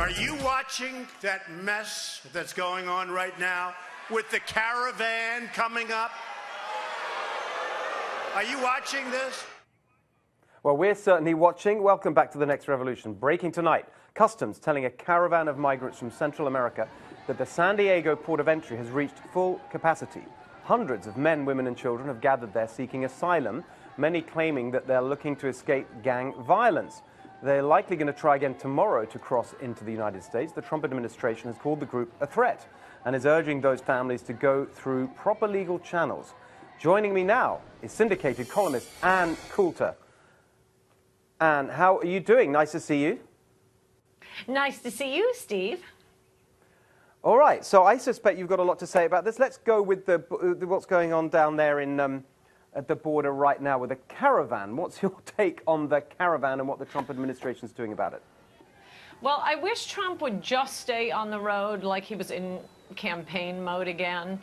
Are you watching that mess that's going on right now with the caravan coming up? Are you watching this? Well, we're certainly watching. Welcome back to The Next Revolution. Breaking tonight, Customs telling a caravan of migrants from Central America that the San Diego port of entry has reached full capacity. Hundreds of men, women and children have gathered there seeking asylum, many claiming that they're looking to escape gang violence. They're likely going to try again tomorrow to cross into the United States. The Trump administration has called the group a threat and is urging those families to go through proper legal channels. Joining me now is syndicated columnist Ann Coulter. Ann, how are you doing? Nice to see you. Nice to see you, Steve. All right, so I suspect you've got a lot to say about this. Let's go with what's going on down there in at the border right now with a caravan. What's your take on the caravan and what the Trump administration is doing about it? Well, I wish Trump would just stay on the road like he was in campaign mode again,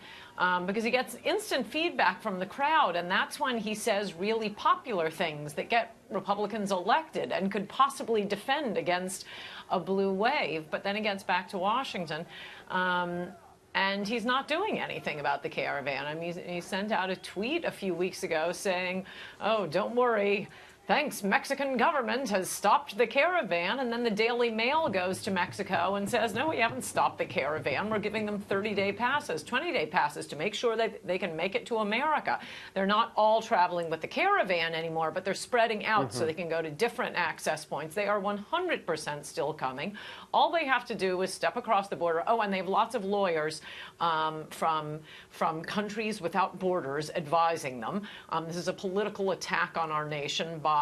because he gets instant feedback from the crowd, and that's when he says really popular things that get Republicans elected and could possibly defend against a blue wave. But then he gets back to Washington, and he's not doing anything about the caravan. I mean, he sent out a tweet a few weeks ago saying, oh, don't worry, thanks, Mexican government has stopped the caravan. And then the Daily Mail goes to Mexico and says, no, we haven't stopped the caravan. We're giving them 30-day passes, 20-day passes to make sure that they can make it to America. They're not all traveling with the caravan anymore, but they're spreading out so they can go to different access points. They are 100% still coming. All they have to do is step across the border. Oh, and they have lots of lawyers from countries without borders advising them. This is a political attack on our nation by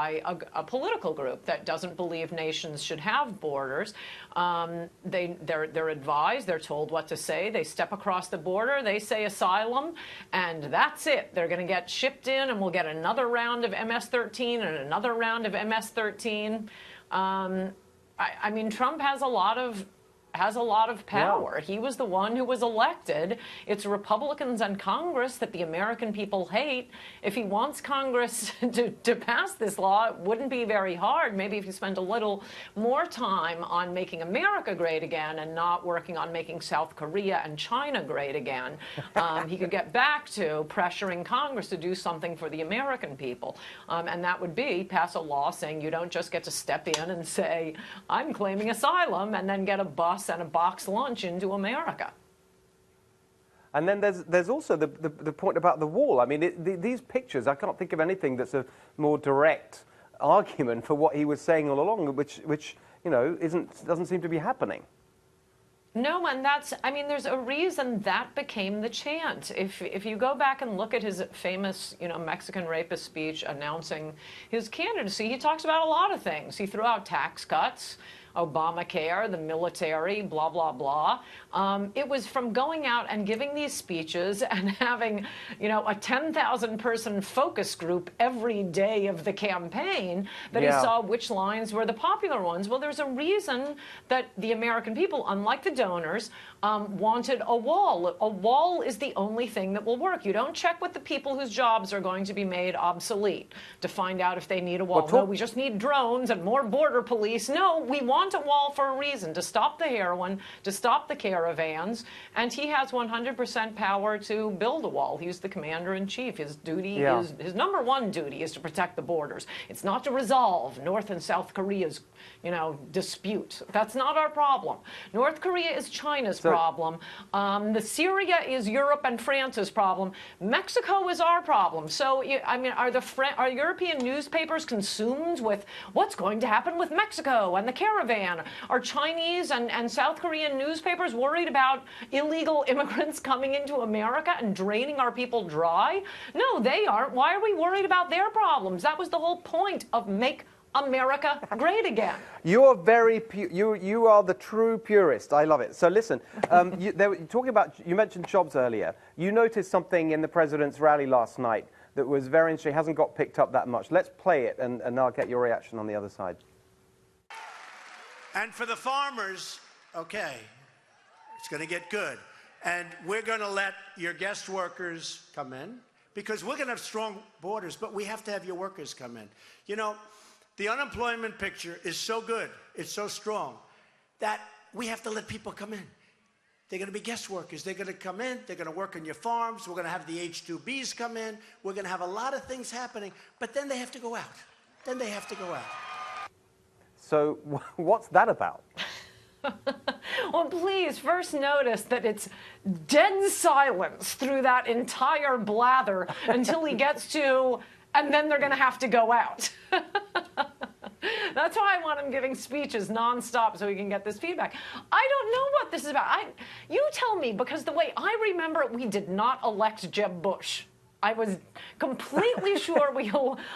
a political group that doesn't believe nations should have borders. They're advised, they're told what to say. They step across the border, they say asylum, and that's it. They're going to get shipped in, and we'll get another round of MS-13 and another round of MS-13. I mean, Trump has a lot of power. Yeah. He was the one who was elected. It's Republicans and Congress that the American people hate. If he wants Congress to pass this law, it wouldn't be very hard. Maybe if you spend a little more time on making America great again and not working on making South Korea and China great again, he could get back to pressuring Congress to do something for the American people. And that would be pass a law saying you don't just get to step in and say, I'm claiming asylum, and then get a bus and a box lunch into America. And then there's also the point about the wall. I mean, these pictures, I can't think of anything that's a more direct argument for what he was saying all along, which you know doesn't seem to be happening. No, and I mean, there's a reason that became the chant. If you go back and look at his famous, Mexican rapist speech announcing his candidacy, he talks about a lot of things. He threw out tax cuts, Obamacare, the military, blah, blah, blah. It was from going out and giving these speeches and having, a 10,000-person focus group every day of the campaign that he saw which lines were the popular ones. Well, there's a reason that the American people, unlike the donors, wanted a wall. A wall is the only thing that will work. You don't check with the people whose jobs are going to be made obsolete to find out if they need a wall. No, we just need drones and more border police. No, we want a wall for a reason, to stop the heroin, to stop the caravans, and he has 100% power to build a wall. He's the commander-in-chief. His duty is, his number one duty is to protect the borders. It's not to resolve North and South Korea's, dispute. That's not our problem. North Korea is China's problem. The Syria is Europe and France's problem. Mexico is our problem. So, I mean, are European newspapers consumed with what's going to happen with Mexico and the caravan? Are Chinese and South Korean newspapers worried about illegal immigrants coming into America and draining our people dry? No, they aren't. Why are we worried about their problems? That was the whole point of Make America Great Again. You're very you are the true purist. I love it. So listen, you mentioned jobs earlier. You noticed something in the president's rally last night that was very interesting. Hasn't got picked up that much. Let's play it, and I'll get your reaction on the other side. And for the farmers, okay, it's going to get good. And we're going to let your guest workers come in, because we're going to have strong borders, but we have to have your workers come in. The unemployment picture is so good, it's so strong, that we have to let people come in. They're going to be guest workers. They're going to come in. They're going to work on your farms. We're going to have the H-2Bs come in. We're going to have a lot of things happening. But then they have to go out. Then they have to go out. So what's that about? Well, please first notice that it's dead silence through that entire blather until he gets to, and then they're going to have to go out. That's why I want him giving speeches nonstop so he can get this feedback. I don't know what this is about. You tell me, because the way I remember it, we did not elect Jeb Bush. I was completely sure we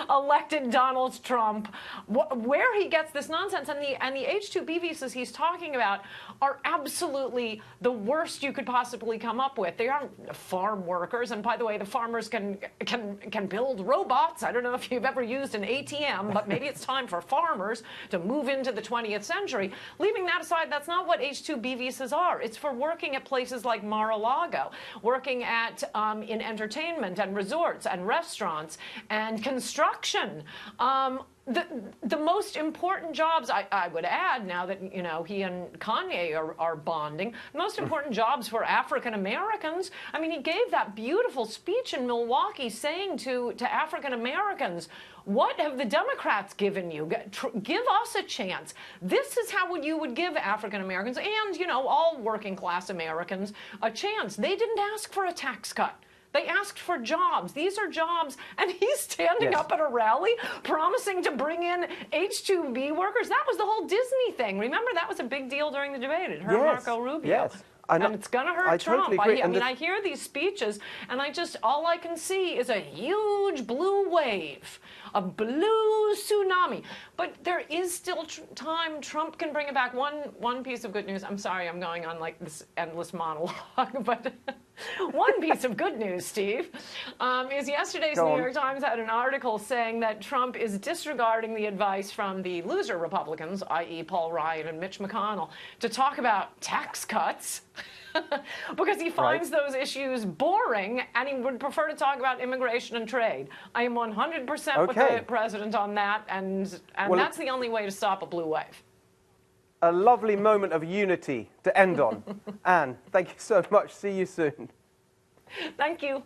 elected Donald Trump. Where he gets this nonsense, and the H-2B visas he's talking about are absolutely the worst you could possibly come up with. They aren't farm workers, and by the way, the farmers can build robots. I don't know if you've ever used an ATM, but maybe it's time for farmers to move into the 20th century. Leaving that aside, that's not what H-2B visas are. It's for working at places like Mar-a-Lago, working at in entertainment and resorts and restaurants and construction. The most important jobs, I would add, now that he and Kanye are bonding, the most important jobs for African Americans. I mean, he gave that beautiful speech in Milwaukee saying to African Americans, what have the Democrats given you? Give us a chance. This is how you would give African Americans and, all working class Americans a chance. They didn't ask for a tax cut. They asked for jobs. These are jobs. And he's standing up at a rally promising to bring in H-2B workers. That was the whole Disney thing. Remember, that was a big deal during the debate. It hurt Marco Rubio. Yes. And it's going to hurt Trump. Totally agree. I mean, I hear these speeches, and all I can see is a huge blue wave, a blue tsunami. But there is still time. Trump can bring it back. One piece of good news. I'm sorry, I'm going on like this endless monologue, but one piece of good news, Steve, is yesterday's New York Times had an article saying that Trump is disregarding the advice from the loser Republicans, i.e. Paul Ryan and Mitch McConnell, to talk about tax cuts. Because he finds those issues boring, and he would prefer to talk about immigration and trade. I am 100% with the president on that, and that's the only way to stop a blue wave. A lovely moment of unity to end on. Anne, thank you so much. See you soon. Thank you.